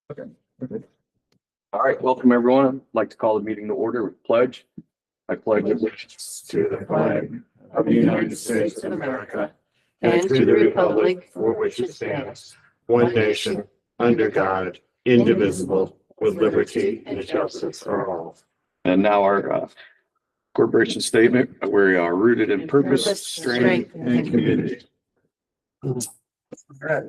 Okay. All right, welcome everyone. I'd like to call the meeting to order with pledge. I pledge allegiance to the flag of the United States of America and to the republic for which it stands, one nation, under God, indivisible, with liberty and justice for all. And now our corporation statement, we are rooted in purpose, strength, and community. All right.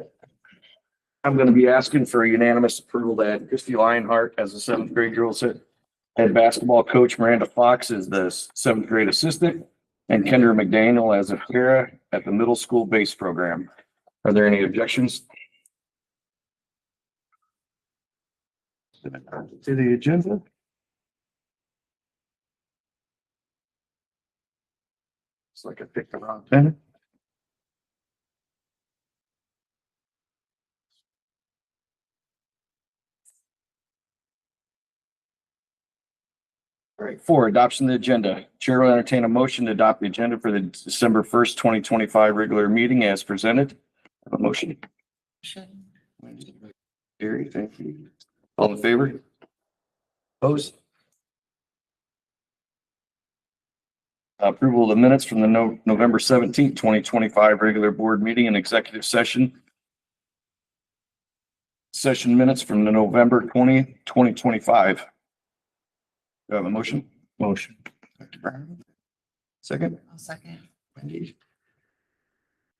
I'm going to be asking for a unanimous approval that Christy Lionheart as the seventh grade girls head basketball coach, Miranda Fox is the seventh grade assistant, and Kendra McDaniel as a para at the middle school base program. Are there any objections to the agenda? It's like I picked the wrong pen. All right, 4, adoption of the agenda. Chair will entertain a motion to adopt the agenda for the December 1st, 2025 regular meeting as presented. Have a motion. Gary, thank you. All in favor? Opposed? Approval of the minutes from the November 17th, 2025 regular board meeting and executive session. Session minutes from the November 20, 2025. Do I have a motion? Motion. Dr. Brown. Second? I'll second. Wendy.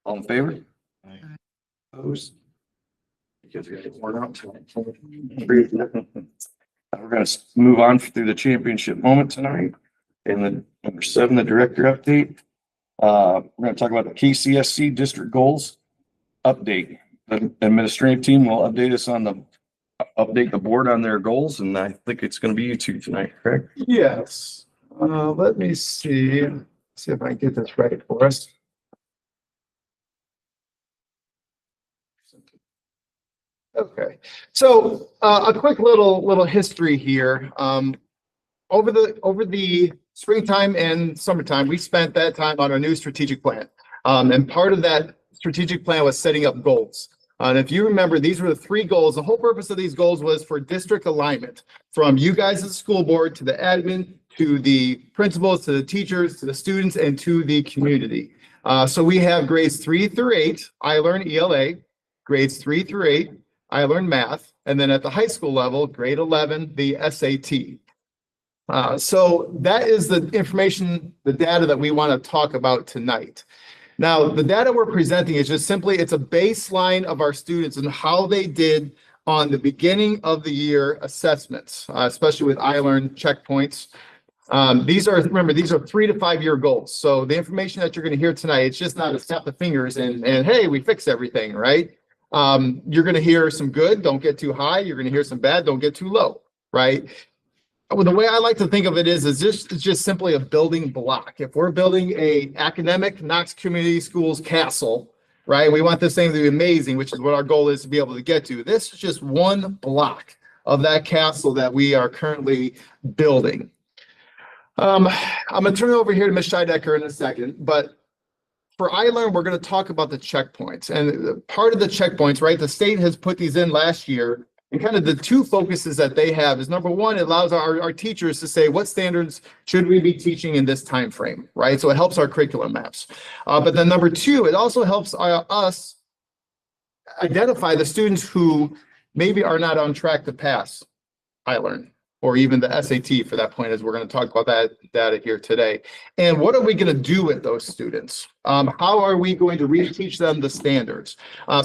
All in favor? Aye. Opposed? Because we got it worn out. We're going to move on through the championship moment tonight. And the number 7, the director update. We're going to talk about the KCSC district goals update. The administrative team will update us on update the board on their goals, and I think it's going to be you two tonight, correct? Yes. Let me see if I can get this right for us. Okay, so a quick little history here. Over the springtime and summertime, we spent that time on our new strategic plan. And part of that strategic plan was setting up goals. And if you remember, these were the 3 goals. The whole purpose of these goals was for district alignment, from you guys as a school board to the admin, to the principals, to the teachers, to the students, and to the community. So we have grades 3 through 8, I Learn ELA, grades 3 through 8, I Learn Math, and then at the high school level, grade 11, the SAT. So that is the information, the data that we want to talk about tonight. Now, the data we're presenting is just simply, it's a baseline of our students and how they did on the beginning of the year assessments, especially with iLearn checkpoints. These are 3 to 5 year goals. So the information that you're going to hear tonight, it's just not a snap the fingers and hey, we fixed everything, right? You're going to hear some good, don't get too high. You're going to hear some bad, don't get too low, right? Well, the way I like to think of it is it's just simply a building block. If we're building a academic Knox Community Schools castle, right? We want this thing to be amazing, which is what our goal is to be able to get to. This is just one block of that castle that we are currently building. I'm going to turn it over here to Ms. Scheidecker in a second, but for iLearn, we're going to talk about the checkpoints. And part of the checkpoints, right? The state has put these in last year. And kind of the 2 focuses that they have is, number 1, it allows our teachers to say what standards should we be teaching in this time frame, right? So it helps our curriculum maps. But then number 2, it also helps us identify the students who maybe are not on track to pass iLearn or even the SAT for that point, as we're going to talk about that data here today. And what are we going to do with those students? How are we going to reteach them the standards?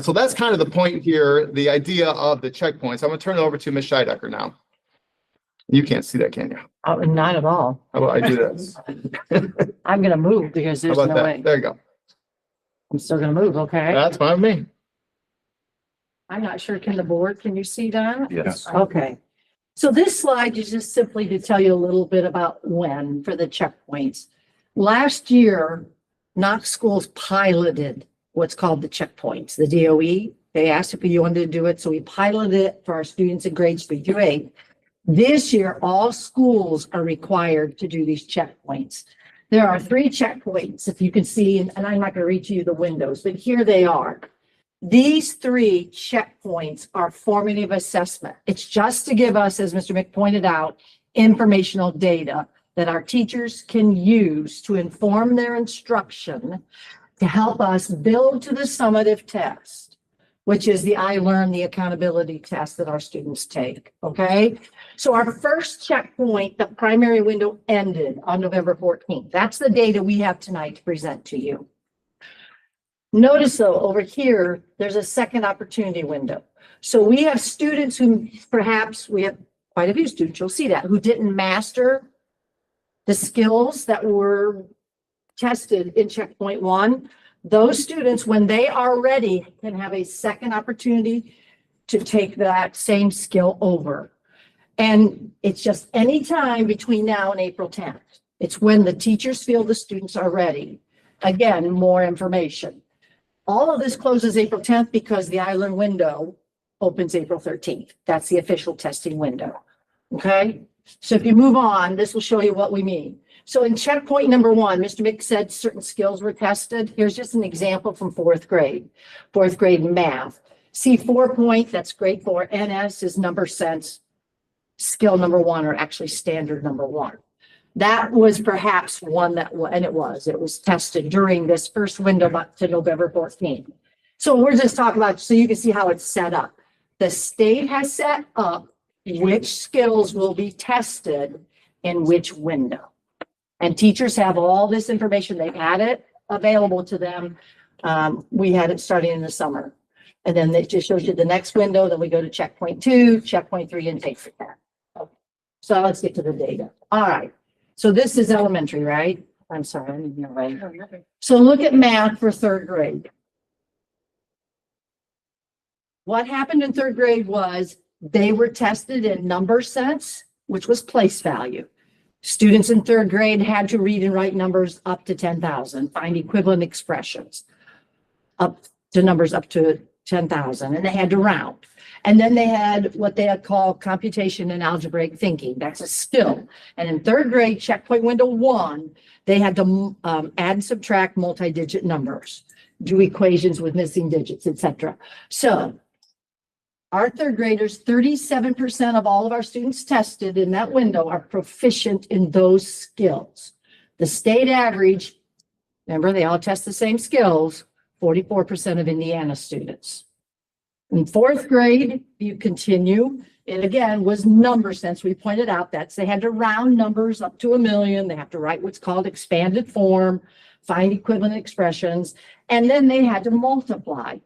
So that's kind of the point here, the idea of the checkpoints. I'm going to turn it over to Ms. Scheidecker now. You can't see that, can you? Oh, not at all. How about I do this? I'm going to move because How there's about no that? way. There you go. I'm still going to move, okay? That's fine with me. I'm not sure, can you see that? Yes. Okay. So this slide is just simply to tell you a little bit about when for the checkpoints. Last year, Knox schools piloted what's called the checkpoints, the DOE. They asked if we wanted to do it, so we piloted it for our students in grades 3 through 8. This year, all schools are required to do these checkpoints. There are 3 checkpoints, if you can see, and I'm not going to read you the windows, but here they are. These 3 checkpoints are formative assessment. It's just to give us, as Mr. Mick pointed out, informational data that our teachers can use to inform their instruction to help us build to the summative test, which is the I Learn, the accountability test that our students take, okay? So our first checkpoint, the primary window, ended on November 14th. That's the data we have tonight to present to you. Notice though, over here, there's a second opportunity window. So we have students who perhaps, we have quite a few students, you'll see that, who didn't master the skills that were tested in checkpoint 1. Those students, when they are ready, can have a second opportunity to take that same skill over. And it's just any time between now and April 10th. It's when the teachers feel the students are ready. Again, more information. All of this closes April 10th because the I Learn window opens April 13th. That's the official testing window. Okay? So if you move on, this will show you what we mean. So in checkpoint number 1, Mr. Mick said certain skills were tested. Here's just an example from 4th grade math. See 4 point, that's grade 4. NS is number sense. Skill number 1, or actually standard number 1. That was perhaps one that, and it was tested during this first window up to November 14th. So we're just talking about, so you can see how it's set up. The state has set up which skills will be tested in which window. And teachers have all this information. They've had it available to them. We had it starting in the summer. And then it just shows you the next window. Then we go to checkpoint 2, checkpoint 3, and take it that. Okay. So let's get to the data. All right. So this is elementary, right? I'm sorry, I didn't hear right. So look at math for 3rd grade. What happened in 3rd grade was they were tested in number sense, which was place value. Students in 3rd grade had to read and write numbers up to 10,000, find equivalent expressions up to numbers up to 10,000, and they had to round. And then they had what they had called computation and algebraic thinking. That's a skill. And in 3rd grade, checkpoint window 1, they had to add and subtract multi-digit numbers, do equations with missing digits, etc. So our 3rd graders, 37% of all of our students tested in that window are proficient in those skills. The state average, remember, they all test the same skills, 44% of Indiana students. In 4th grade, you continue, it again was number sense. We pointed out that they had to round numbers up to 1 million. They have to write what's called expanded form, find equivalent expressions, and then they had to multiply.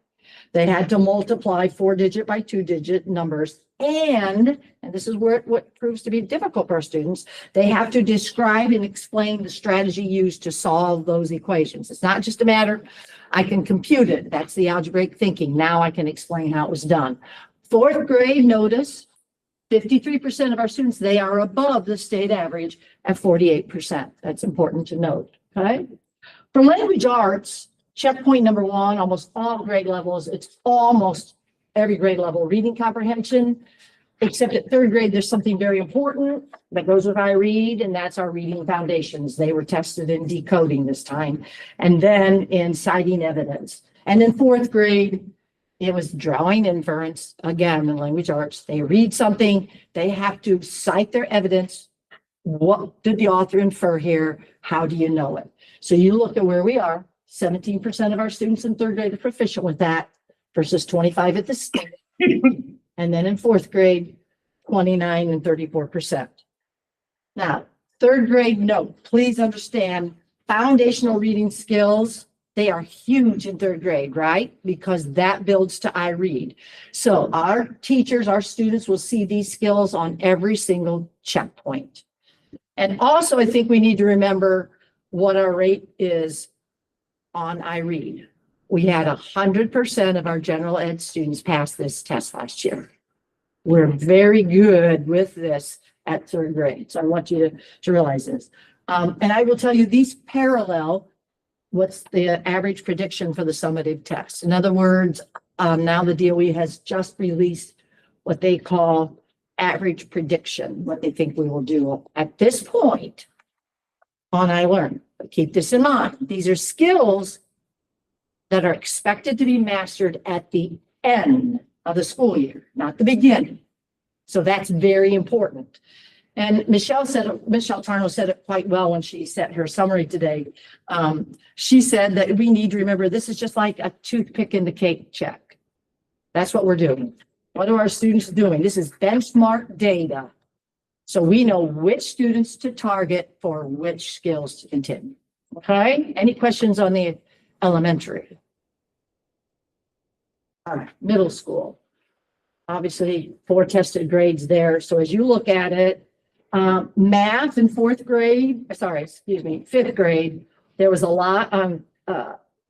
They had to multiply 4-digit by 2-digit numbers. And this is where what proves to be difficult for our students, they have to describe and explain the strategy used to solve those equations. It's not just a matter, I can compute it. That's the algebraic thinking. Now I can explain how it was done. 4th grade, notice 53% of our students, they are above the state average at 48%. That's important to note. Okay. For language arts, checkpoint number 1, almost all grade levels, it's almost every grade level reading comprehension, except at 3rd grade, there's something very important that goes with I Read, and that's our reading foundations. They were tested in decoding this time, and then in citing evidence. And in 4th grade, it was drawing inference, again, in language arts. They read something, they have to cite their evidence. What did the author infer here? How do you know it? So you look at where we are. 17% of our students in 3rd grade are proficient with that versus 25 at the state. And then in 4th grade, 29 and 34%. Now, 3rd grade, note, please understand foundational reading skills, they are huge in 3rd grade, right? Because that builds to I Read. So our teachers, our students will see these skills on every single checkpoint. And also, I think we need to remember what our rate is on I Read. We had 100% of our general ed students pass this test last year. We're very good with this at 3rd grade. So I want you to realize this. And I will tell you, these parallel what's the average prediction for the summative test. In other words, now the DOE has just released what they call average prediction, what they think we will do at this point on I Learn. But keep this in mind. These are skills that are expected to be mastered at the end of the school year, not the beginning. So that's very important. And Michelle Tarno said it quite well when she set her summary today. She said that we need to remember this is just like a toothpick in the cake check. That's what we're doing. What are our students doing? This is benchmark data. So we know which students to target for which skills to continue. Okay, any questions on the elementary? All right, middle school. Obviously, 4 tested grades there. So as you look at it, math in 5th grade, there was a lot on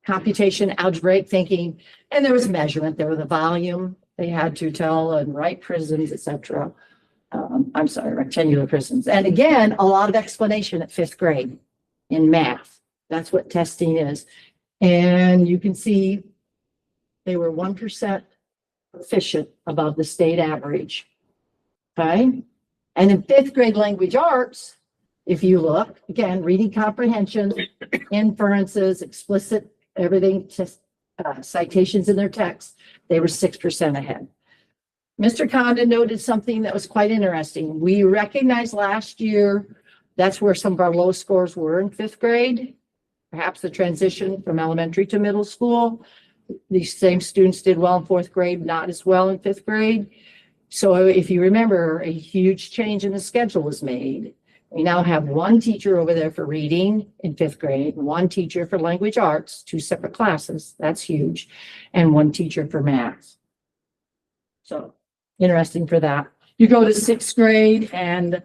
computation, algebraic thinking, and there was measurement. There was the volume they had to tell and write prisms, etc. Rectangular prisms. And again, a lot of explanation at 5th grade in math. That's what testing is. And you can see they were 1% proficient above the state average. Okay. And in 5th grade language arts, if you look, again, reading comprehension, inferences, explicit, everything, citations in their text, they were 6% ahead. Mr. Condon noted something that was quite interesting. We recognized last year that's where some of our low scores were in 5th grade, perhaps the transition from elementary to middle school. These same students did well in 4th grade, not as well in 5th grade. So if you remember, a huge change in the schedule was made. We now have 1 teacher over there for reading in 5th grade, 1 teacher for language arts, 2 separate classes. That's huge. And 1 teacher for math. So interesting for that. You go to 6th grade and a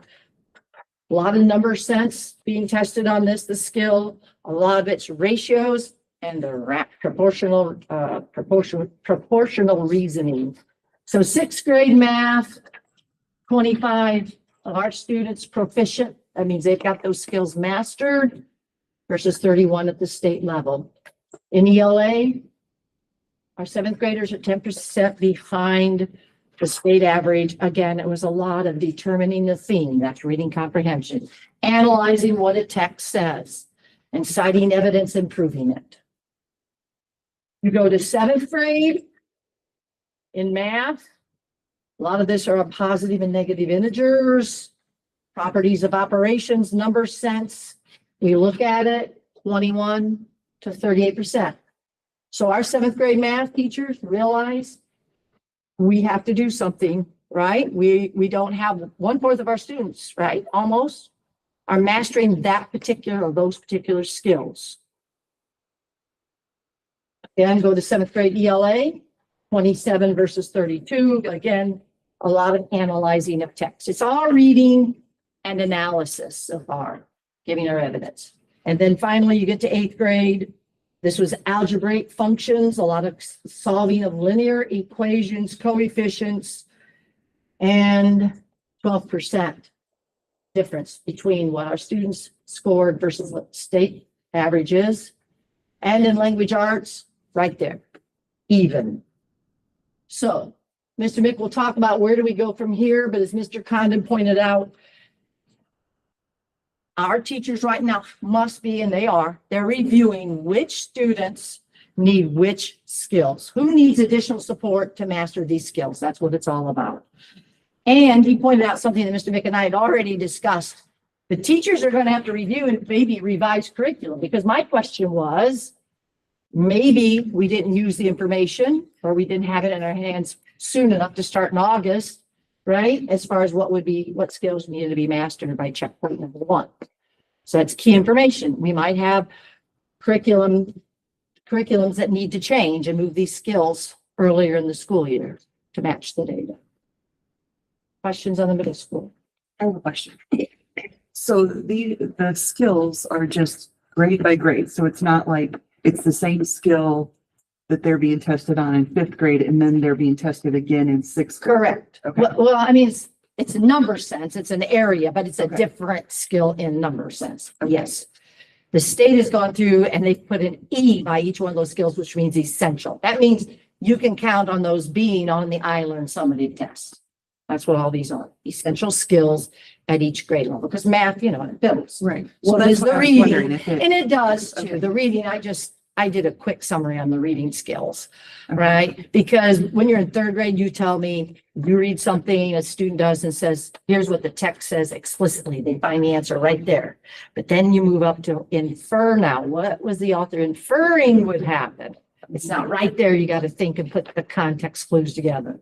lot of number sense being tested on this, the skill, a lot of it's ratios and the proportional reasoning. So 6th grade math, 25 of our students proficient. That means they've got those skills mastered versus 31 at the state level. In ELA, our 7th graders are 10% behind the state average. Again, it was a lot of determining the theme, that's reading comprehension, analyzing what a text says, and citing evidence and proving it. You go to 7th grade in math, a lot of this are positive and negative integers, properties of operations, number sense. We look at it, 21 to 38%. So our 7th grade math teachers realize we have to do something, right? We don't have 1/4 of our students, right? Almost are mastering those particular skills. Again, go to 7th grade ELA, 27 versus 32. Again, a lot of analyzing of text. It's all reading and analysis so far, giving our evidence. And then finally, you get to 8th grade. This was algebraic functions, a lot of solving of linear equations, coefficients, and 12% difference between what our students scored versus what state average is. And in language arts, right there, even. So Mr. Mick will talk about where do we go from here, but as Mr. Condon pointed out, our teachers right now must be, and they're reviewing which students need which skills. Who needs additional support to master these skills? That's what it's all about. And he pointed out something that Mr. Mick and I had already discussed. The teachers are going to have to review and maybe revise curriculum, because my question was, maybe we didn't use the information or we didn't have it in our hands soon enough to start in August, right? As far as what skills needed to be mastered by checkpoint number 1. So that's key information. We might have curriculums that need to change and move these skills earlier in the school year to match the data. Questions on the middle school? I have a question. So the skills are just grade by grade. So it's not like it's the same skill that they're being tested on in 5th grade and then they're being tested again in 6th grade. Correct. Okay. Well, I mean, it's a number sense, it's an area, but it's a different skill in number sense. Okay. Yes. The state has gone through and they've put an E by each one of those skills, which means essential. That means you can count on those being on the I-Learn summative test. That's what all these are, essential skills at each grade level, because math, it builds. Right. So Well, there's that's the what I was wondering reading, if it. and it does too. Okay. The reading, I did a quick summary on the reading skills, right? Because when you're in third grade, you tell me, you read something, a student does and says, here's what the text says explicitly. They find the answer right there. But then you move up to infer now. What was the author inferring would happen? It's not right there. You got to think and put the context clues together.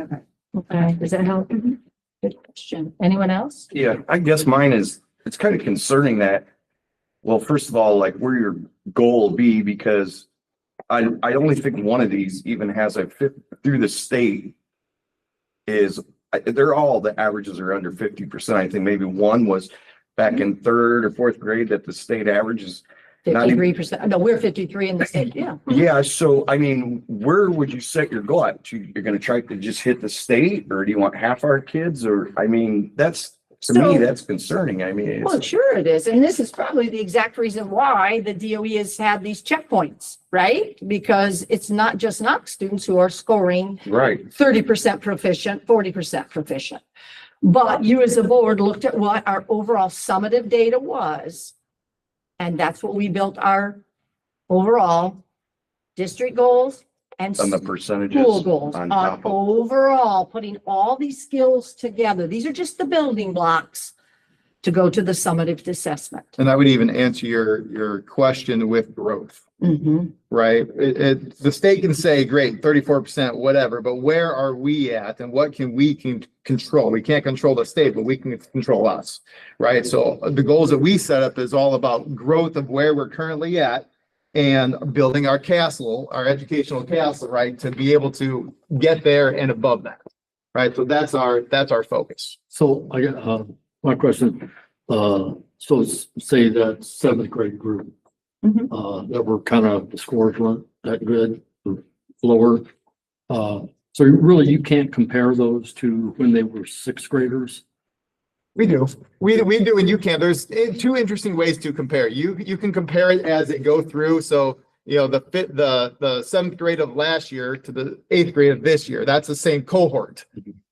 Okay. Okay, does that help? Good question. Anyone else? Yeah, I guess mine is, it's kind of concerning that, well, first of all, like where your goal will be, because I only think one of these even has a fit through the state is, they're all, the averages are under 50%. I think maybe one was back in third or fourth grade that the state average is not even- 53%. No, we're 53 in the state. Yeah. Yeah, so I mean, where would you set your goal at? You're gonna try to just hit the state, or do you want half our kids? Or, I mean, that's, to me, So- that's concerning. I mean, Well, it's, sure it is. And this is probably the exact reason why the DOE has had these checkpoints, right? Because it's not just Knox students who are scoring right. 30% proficient, 40% proficient. But you as a board looked at what our overall summative data was. And that's what we built our overall district goals and On the percentages. school goals on on top of- overall, putting all these skills together. These are just the building blocks to go to the summative assessment. And I would even answer your question with growth, Mhm. right? The state can say, great, 34%, whatever, but where are we at and what can control? We can't control the state, but we can control us, right? So the goals that we set up is all about growth of where we're currently at and building our castle, our educational castle, right? To be able to get there and above that, right? So that's our focus. So I got, my question, so say that seventh grade group, that were kind of, the scores weren't that good, or lower. So really you can't compare those to when they were sixth graders? We do. We do, and you can. There's two interesting ways to compare. You can compare it as it go through. So, you know, the seventh grade of last year to the eighth grade of this year, that's the same cohort,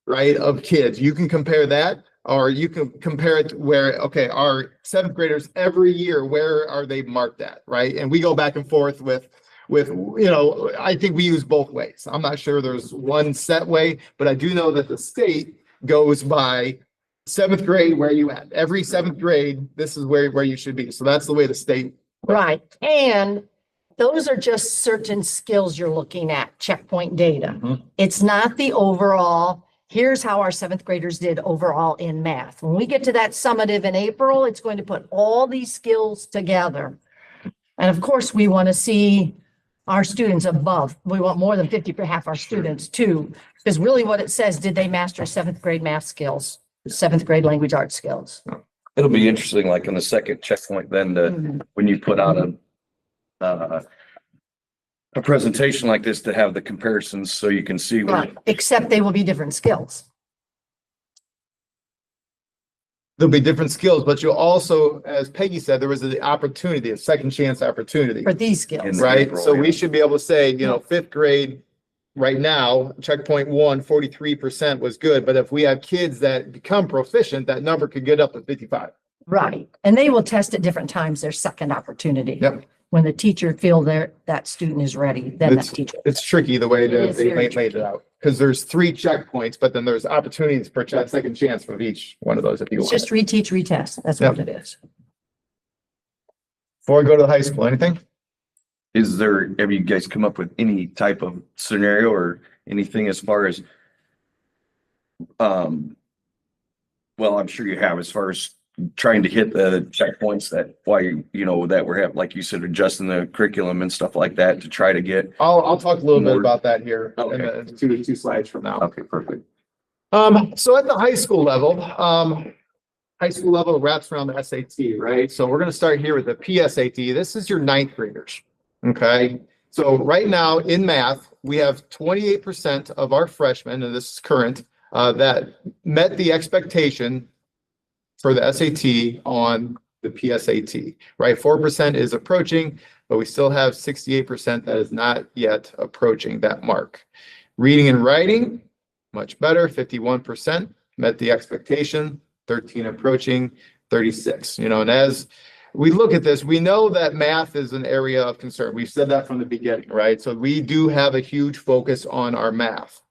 right, of kids. You can compare that, or you can compare it where, okay, our seventh graders every year, where are they marked at, right? And we go back and forth with, you know, I think we use both ways. I'm not sure there's one set way, but I do know that the state goes by seventh grade, where you at? Every seventh grade, this is where you should be. So that's the way the state. Right. And those are just certain skills you're looking at, checkpoint data. Mhm. It's not the overall, here's how our seventh graders did overall in math. When we get to that summative in April, it's going to put all these skills together. And of course, we want to see our students above. We want more than 50 for half our students too. Because really what it says, did they master seventh grade math skills, seventh grade language arts skills? It'll be interesting, like in the second checkpoint, then Mhm. when you put out a presentation like this to have the comparisons so you can see. Right, except they will be different skills. There'll be different skills, but you'll also, as Peggy said, there was the opportunity, a second chance opportunity, For these skills. right? April, So yeah. we should be able to say, you know, fifth grade, right now, checkpoint 1, 43% was good. But if we have kids that become proficient, that number could get up to 55. Right, and they will test at different times, their second opportunity. Yep. When the teacher feel that student is ready, then that teacher. It's tricky the way It that is they very laid it out, because there's 3 checkpoints, but then there's opportunities for second chance for each one of those if you It's want. just reteach, retest. That's what it is. Before we go to the high school, anything? Is there, have you guys come up with any type of scenario or anything as far as, well, I'm sure you have, as far as trying to hit the checkpoints that why, you know, that we're having, like you said, adjusting the curriculum and stuff like that to try to get. I'll talk a little bit More- about that here in Okay. the two slides from now. Okay, perfect. So at the high school level wraps around the SAT, right? So we're gonna start here with the PSAT. This is your ninth graders, okay? So right now in math, we have 28% of our freshmen, and this is current, that met the expectation for the SAT on the PSAT, right? 4% is approaching, but we still have 68% that is not yet approaching that mark. Reading and writing, much better, 51% met the expectation, 13 approaching, 36. You know, and as we look at this, we know that math is an area of concern. We've said that from the beginning, right? So we do have a huge focus on our math.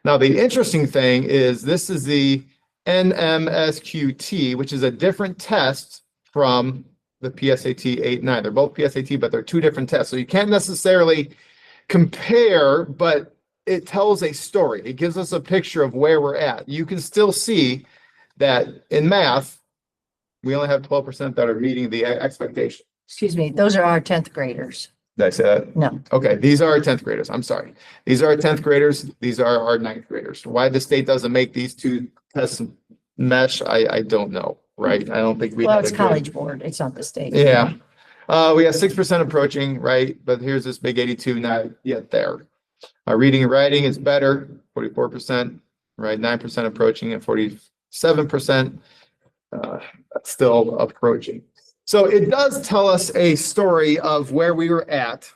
Now, the interesting thing is this is the NMSQT, which is a different test from the PSAT 8-9. They're both PSAT, but they're two different tests. So you can't necessarily compare, but it tells a story. It gives us a picture of where we're at. You can still see that in math, we only have 12% that are meeting the expectation. Excuse me, those are our 10th graders. Did I say that? No. Okay, these are our 10th graders. I'm sorry. These are our 10th graders. These are our 9th graders. Why the state doesn't make these two tests mesh, I don't know, right? I don't think we. Well, had it's a good- College Board. It's not the state. Yeah. We have 6% approaching, right? But here's this big 82, not yet there. Our reading and writing is better, 44%, right? 9% approaching and 47%. Still approaching. So it does tell us a story of where we were at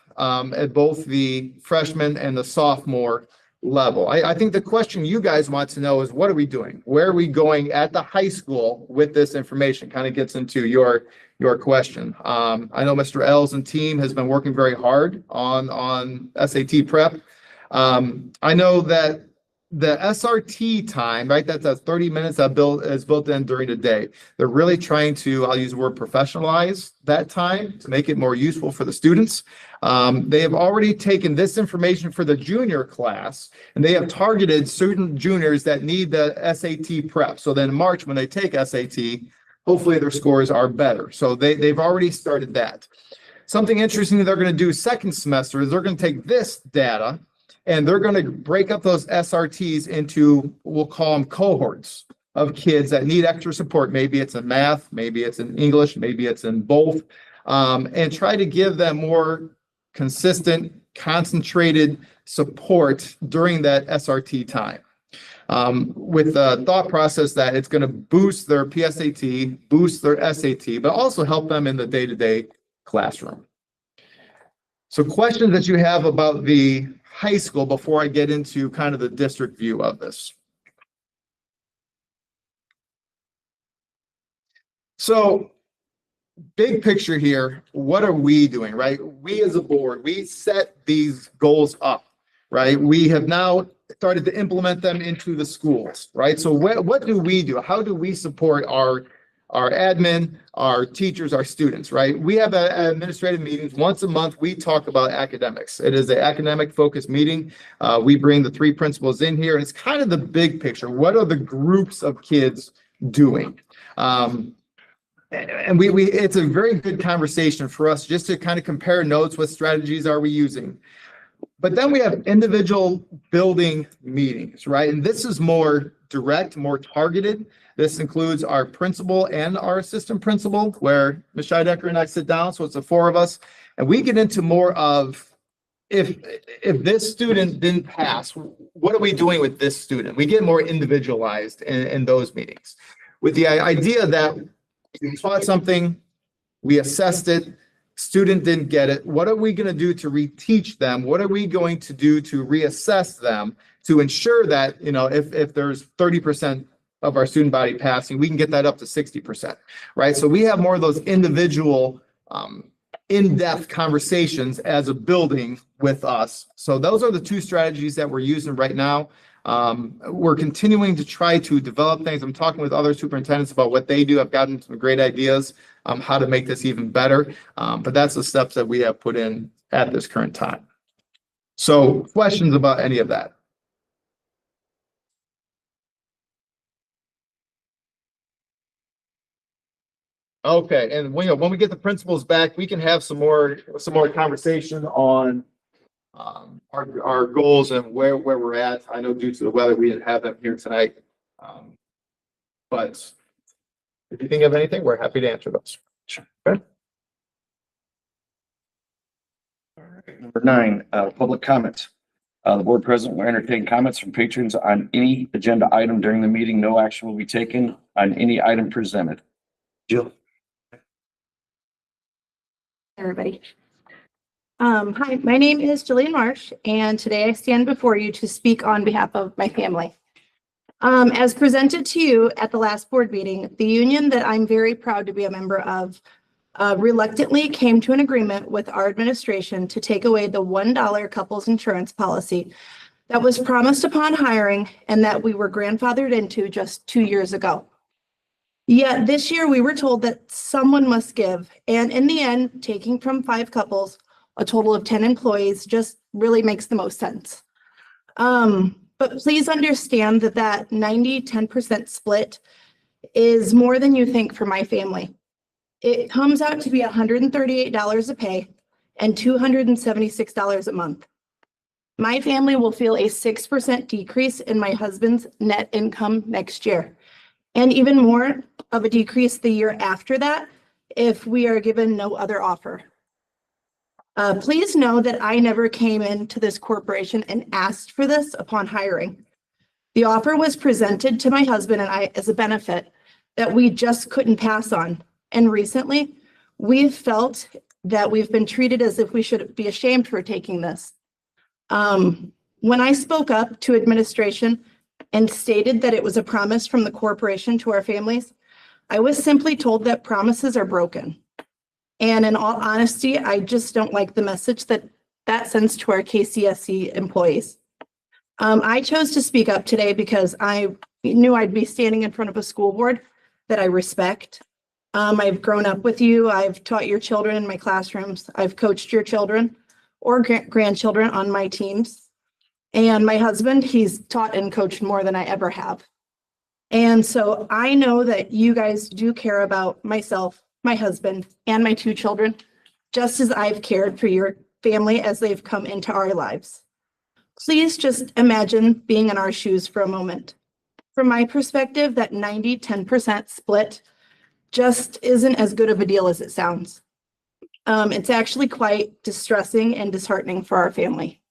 both the freshman and the sophomore level. I think the question you guys want to know is, what are we doing? Where are we going at the high school with this information? Kind of gets into your question. I know Mr. Els and team has been working very hard on SAT prep. I know that the SRT time, right? That's 30 minutes that is built in during the day. They're really trying to, I'll use the word professionalize that time to make it more useful for the students. They have already taken this information for the junior class, and they have targeted certain juniors that need the SAT prep. So then in March, when they take SAT, hopefully their scores are better. So they've already started that. Something interesting that they're going to do second semester is they're going to take this data and they're going to break up those SRTs into, we'll call them cohorts of kids that need extra support. Maybe it's in math, maybe it's in English, maybe it's in both, and try to give them more consistent, concentrated support during that SRT time. With the thought process that it's going to boost their PSAT, boost their SAT, but also help them in the day-to-day classroom. So questions that you have about the high school before I get into kind of the district view of this. So big picture here, what are we doing, right? We as a board, we set these goals up, right? We have now started to implement them into the schools, right? So what do we do? How do we support our admin, our teachers, our students, right? We have administrative meetings once a month. We talk about academics. It is an academic focused meeting. We bring the three principals in here, and it's kind of the big picture. What are the groups of kids doing? And it's a very good conversation for us just to kind of compare notes. What strategies are we using? But then we have individual building meetings, right? And this is more direct, more targeted. This includes our principal and our assistant principal, where Ms. Scheidecker and I sit down. So it's the four of us. And we get into more of, if this student didn't pass, what are we doing with this student? We get more individualized in those meetings with the idea that we taught something, we assessed it, student didn't get it. What are we going to do to reteach them? What are we going to do to reassess them to ensure that, you know, if there's 30% of our student body passing, we can get that up to 60%, right? So we have more of those individual in-depth conversations as a building with us. So those are the two strategies that we're using right now. We're continuing to try to develop things. I'm talking with other superintendents about what they do. I've gotten some great ideas how to make this even better. But that's the steps that we have put in at this current time. So questions about any of that? Okay, and when we get the principals back, we can have some more conversation on our goals and where we're at. I know due to the weather, we didn't have them here tonight. But if you think of anything, we're happy to answer those. Sure. Okay. All right, number 9, public comments. The board president will entertain comments from patrons on any agenda item during the meeting. No action will be taken on any item presented. Jill. Everybody. Hi, my name is Jillian Marsh, and today I stand before you to speak on behalf of my family. As presented to you at the last board meeting, the union that I'm very proud to be a member of reluctantly came to an agreement with our administration to take away the $1 couples insurance policy that was promised upon hiring and that we were grandfathered into just 2 years ago. Yet this year we were told that someone must give, and in the end, taking from 5 couples, a total of 10 employees, just really makes the most sense. But please understand that that 90-10% split is more than you think for my family. It comes out to be $138 a pay and $276 a month. My family will feel a 6% decrease in my husband's net income next year, and even more of a decrease the year after that if we are given no other offer. Please know that I never came into this corporation and asked for this upon hiring. The offer was presented to my husband and I as a benefit that we just couldn't pass on. And recently, we've felt that we've been treated as if we should be ashamed for taking this. When I spoke up to administration and stated that it was a promise from the corporation to our families, I was simply told that promises are broken. And in all honesty, I just don't like the message that sends to our KCSC employees. I chose to speak up today because I knew I'd be standing in front of a school board that I respect. I've grown up with you. I've taught your children in my classrooms. I've coached your children or grandchildren on my teams. And my husband, he's taught and coached more than I ever have. And so I know that you guys do care about myself, my husband, and my 2 children, just as I've cared for your family as they've come into our lives. Please just imagine being in our shoes for a moment. From my perspective, that 90-10% split just isn't as good of a deal as it sounds. It's actually quite distressing and disheartening for our family.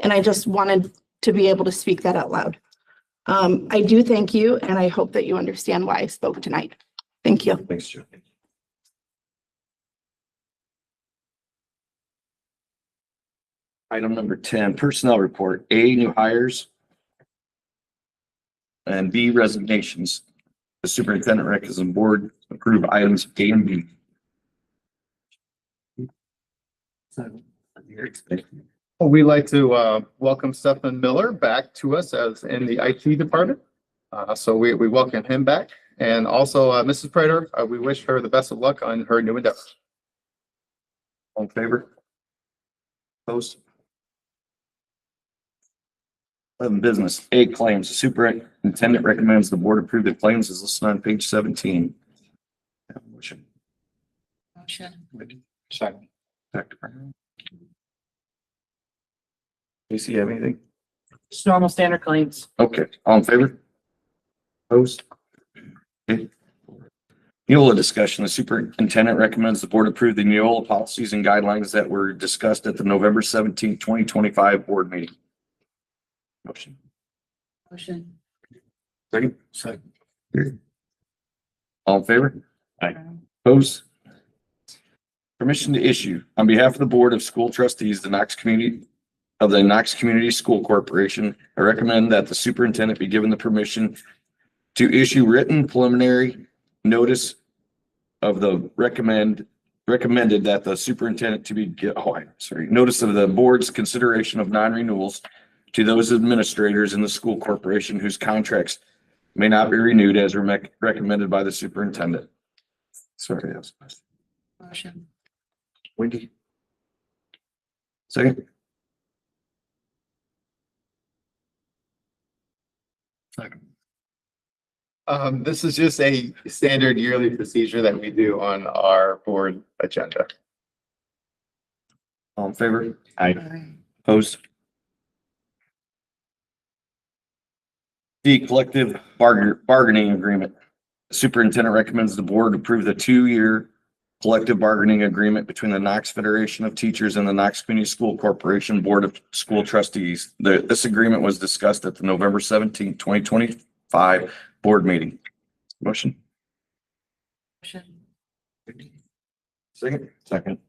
And I just wanted to be able to speak that out loud. I do thank you, and I hope that you understand why I spoke tonight. Thank you. Thanks, Joe. Item number 10, personnel report. A, new hires. And B, resignations. The superintendent recommends the board approve items A and B. We'd like to welcome Stephen Miller back to us as in the IT department. So we welcome him back. And also Mrs. Prater, we wish her the best of luck on her new endeavor. All in favor? Opposed? 11, business. A, claims. The superintendent recommends the board approve the claims as listed on page 17. Motion. Second. Dr. Brown. Casey, you have anything? Just normal standard claims. Okay, all in favor? Opposed? Okay. Neola discussion. The superintendent recommends the board approve the Neola policies and guidelines that were discussed at the November 17th, 2025 board meeting. Motion. Second. All in favor? Aye. Opposed? Permission to issue. On behalf of the Board of School Trustees, the Knox Community School Corporation, I recommend that the superintendent be given the permission to issue written preliminary notice of the recommended that the superintendent to be, notice of the board's consideration of non-renewals to those administrators in the school corporation whose contracts may not be renewed as recommended by the superintendent. Sorry. Motion. Wendy. Second. This is just a standard yearly procedure that we do on our board agenda. All in favor? Aye. Opposed? The collective bargaining agreement. The superintendent recommends the board approve the 2-year collective bargaining agreement between the Knox Federation of Teachers and the Knox Community School Corporation Board of School Trustees. This agreement was discussed at the November 17th, 2025 board meeting. Motion. Second.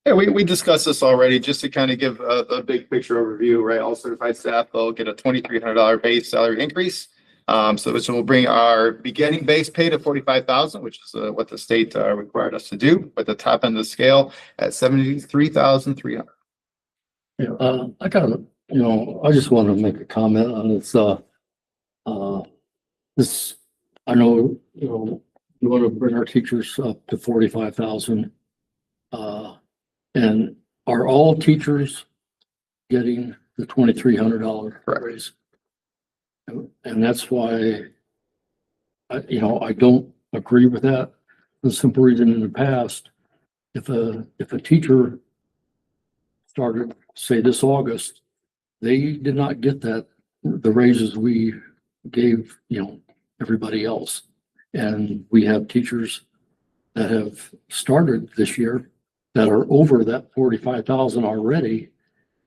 Yeah, we discussed this already, just to kind of give a big picture overview, right? All certified staff, they'll get a $2,300 base salary increase. So this will bring our beginning base pay to 45,000, which is what the state required us to do, but the top end of the scale at 73,300. Yeah, I gotta, I just want to make a comment on this, this, I know, we want to bring our teachers up to 45,000. And are all teachers getting the $2,300 raise? And that's why I don't agree with that. The simple reason in the past, if a teacher started, say this August, they did not get the raises we gave, everybody else. And we have teachers that have started this year that are over that 45,000 already.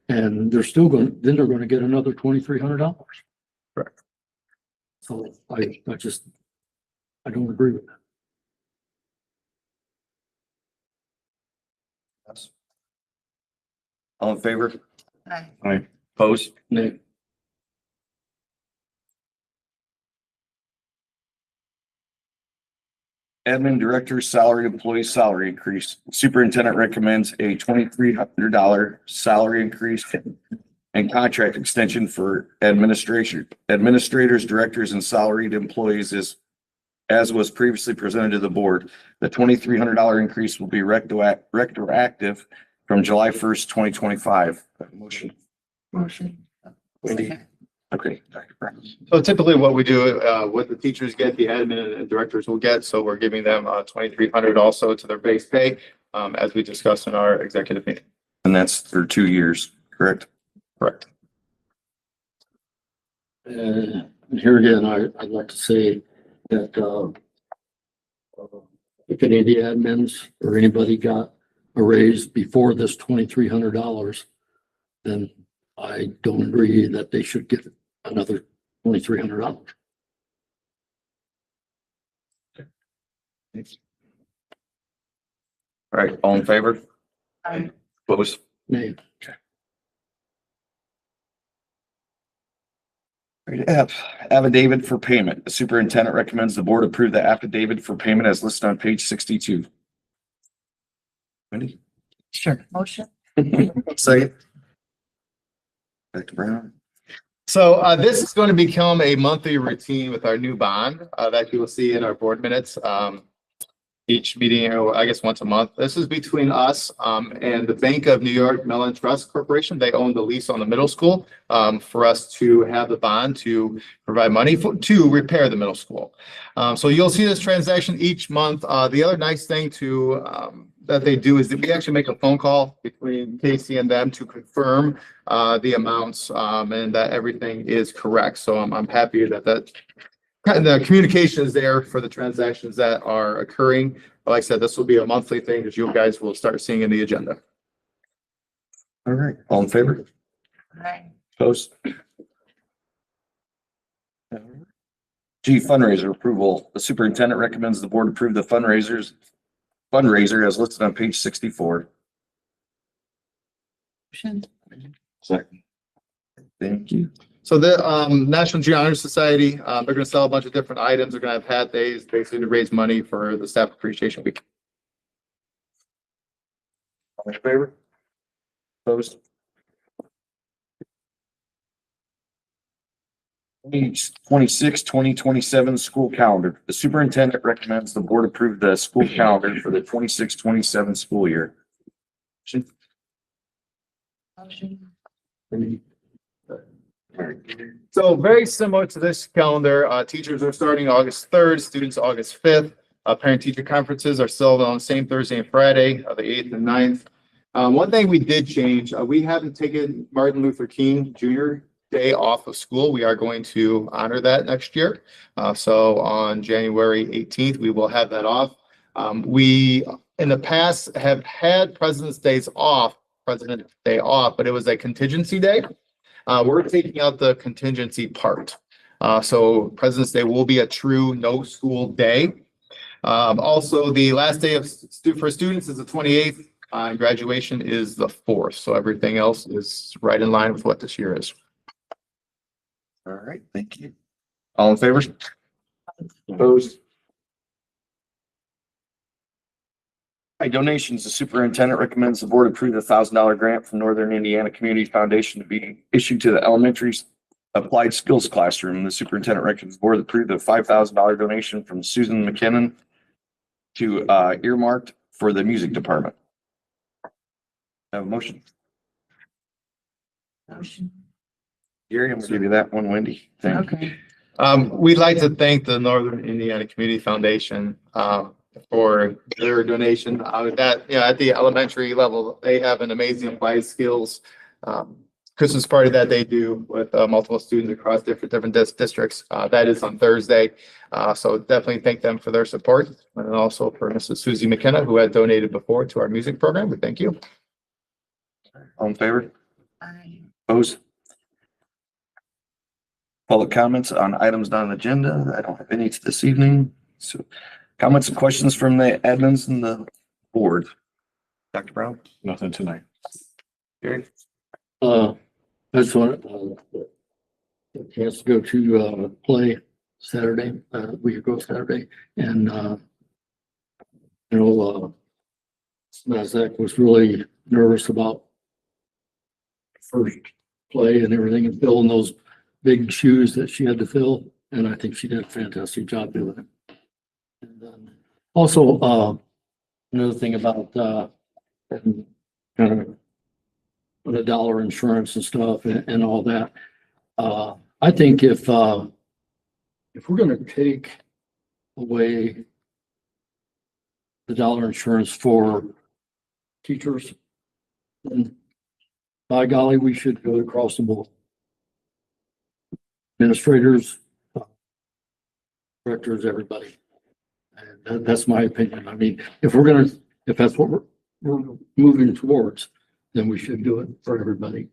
And they're still going to get another $2,300. Correct. So I don't agree with that. Yes. All in favor? Aye. Aye. Opposed? Nay. Admin director salary, employee salary increase. Superintendent recommends a $2,300 salary increase and contract extension for administrators, directors, and salaried employees as was previously presented to the board. The $2,300 increase will be retroactive from July 1st, 2025. Motion. Wendy. Okay. Dr. Brown. So typically what we do, what the teachers get, the admin and directors will get. So we're giving them 2,300 also to their base pay, as we discussed in our executive meeting. And that's for 2 years, correct? Correct. And here again, I'd like to say that if any of the admins or anybody got a raise before this $2,300, then I don't agree that they should get another $2,300. All right, all in favor? Aye. Opposed? Nay. Grade F, affidavit for payment. The superintendent recommends the board approve the affidavit for payment as listed on page 62. Wendy? Sure. Motion. Second. Dr. Brown? So this is going to become a monthly routine with our new bond that you will see in our board minutes. Each meeting, or I guess once a month. This is between us and the Bank of New York Mellon Trust Corporation. They own the lease on the middle school for us to have the bond to provide money to repair the middle school. So you'll see this transaction each month. The other nice thing that they do is that we actually make a phone call between Casey and them to confirm the amounts and that everything is correct. So I'm happy that the communication is there for the transactions that are occurring. Like I said, this will be a monthly thing that you guys will start seeing in the agenda. All right, all in favor? Aye. Opposed? G, fundraiser approval. The superintendent recommends the board approve the fundraiser as listed on page 64. Motion. Second. Thank you. So the National Geological Society, they're going to sell a bunch of different items. They're going to have hat days, basically to raise money for the Staff Appreciation Week. All in favor? Opposed? Page 26, 2027 school calendar. The superintendent recommends the board approve the school calendar for the 26-27 school year. Motion. So very similar to this calendar, teachers are starting August 3rd, students August 5th. Parent-teacher conferences are still on the same Thursday and Friday, the 8th and 9th. One thing we did change, we haven't taken Martin Luther King Jr. Day off of school. We are going to honor that next year. So on January 18th, we will have that off. We, in the past, have had President's Day off, but it was a contingency day. We're taking out the contingency part. So President's Day will be a true no school day. Also, the last day for students is the 28th. And graduation is the 4th. So everything else is right in line with what this year is. All right, thank you. All in favor? Opposed? By donations, the superintendent recommends the board approve the $1,000 grant from Northern Indiana Community Foundation to be issued to the elementary applied skills classroom. The superintendent recommends the board approve the $5,000 donation from Susan McKinnon to earmarked for the music department. Have a motion. Motion. Gary, I'm gonna give you that one, Wendy. Thank you. Okay. We'd like to thank the Northern Indiana Community Foundation, for their donation. At the elementary level, they have an amazing applied skills, Christmas party that they do with, multiple students across different districts. That is on Thursday. So definitely thank them for their support, and also for Mrs. Susie McKenna, who had donated before to our music program. We thank you. All in favor? Aye. Opposed? Public comments on items not on the agenda. I don't have any this evening. So comments and questions from the admins and the board. Dr. Brown? Nothing tonight. Gary? I just want a chance to go to play Saturday, we could go Saturday, and Zach was really nervous about first play and everything, and filling those big shoes that she had to fill, and I think she did a fantastic job doing it. And then also another thing about kind of the dollar insurance and stuff and all that. I think if we're gonna take away the dollar insurance for teachers, then by golly, we should go across the board. Administrators, directors, everybody. And that's my opinion. I mean, if that's what we're moving towards, then we should do it for everybody.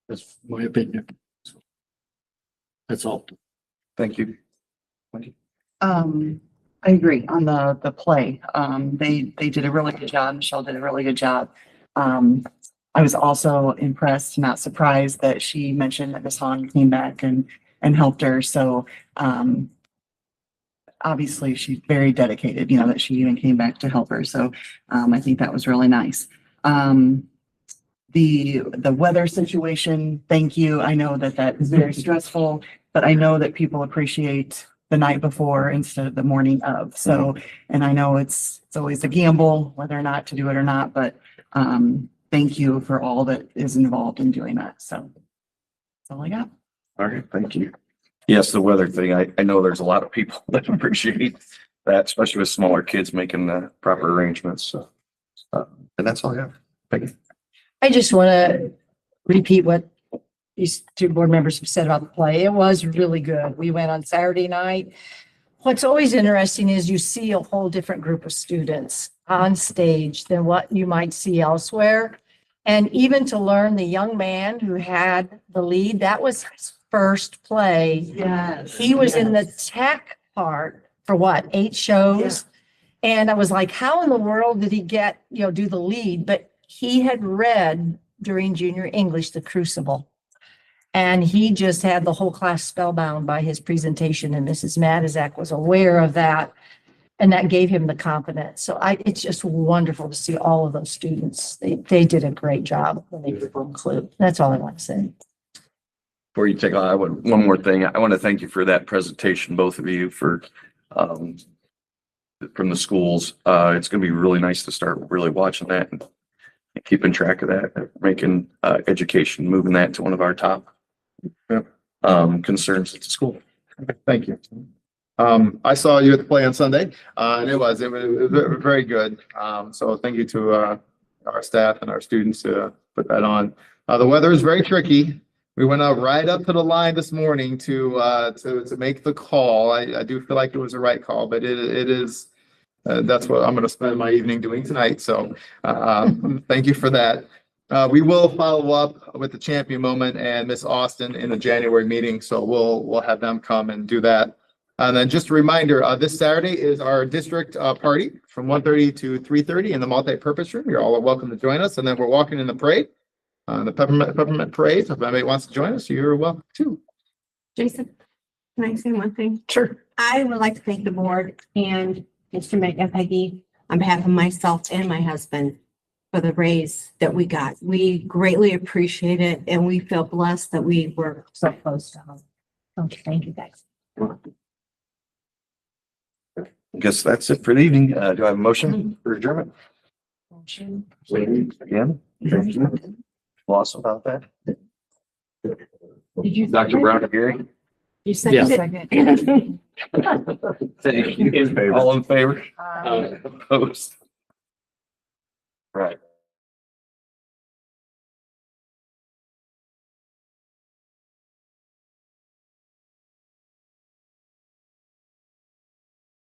That's my opinion. So, that's all. Thank you. I agree on the play. They did a really good job. Michelle did a really good job. I was also impressed, not surprised, that she mentioned that Miss Han came back and helped her. So, obviously she's very dedicated, that she even came back to help her. So, I think that was really nice. The weather situation, thank you. I know that is very stressful, but I know that people appreciate the night before instead of the morning of. So, and I know it's always a gamble whether or not to do it or not, but, thank you for all that is involved in doing that. So that's all I got. All right, thank you. Yes, the weather thing, I know there's a lot of people that appreciate that, especially with smaller kids making the proper arrangements. So, and that's all I have. Thank you. I just want to repeat what these two board members have said about the play. It was really good. We went on Saturday night. What's always interesting is you see a whole different group of students on stage than what you might see elsewhere. And even to learn the young man who had the lead, that was his first play. Yes. He was in the tech part for what, 8 shows? And I was like, how in the world did he get, do the lead? But he had read during junior English, The Crucible. And he just had the whole class spellbound by his presentation, and Mrs. Matizak was aware of that. And that gave him the confidence. So it's just wonderful to see all of those students. They did a great job when they performed Clue. That's all I want to say. Before you take on, one more thing. I want to thank you for that presentation, both of you, for from the schools. It's going to be really nice to start really watching that and keeping track of that, making education, moving that to one of our top concerns at the school. Thank you. I saw you at the play on Sunday, and it was very good. So thank you to our staff and our students to put that on. The weather is very tricky. We went out right up to the line this morning to make the call. I do feel like it was the right call, but it is. That's what I'm going to spend my evening doing tonight. So thank you for that. We will follow up with the champion moment and Miss Austin in the January meeting. So we'll have them come and do that. And then just a reminder, this Saturday is our district party from 1:30 to 3:30 in the multi-purpose room. You're all welcome to join us. And then we're walking in the parade, the peppermint parade. If anybody wants to join us, you're welcome too. Jason. Can I say one thing? Sure. I would like to thank the board and Mr. Peggy on behalf of myself and my husband for the raise that we got. We greatly appreciate it and we feel blessed that we were so close to home. So thank you guys. I guess that's it for the evening. Do I have a motion for adjournment? Again? Thank you. Lost about that. Did you? Dr. Brown or Gary? You Yes. seconded it? Thank you. All in favor? Opposed? Right.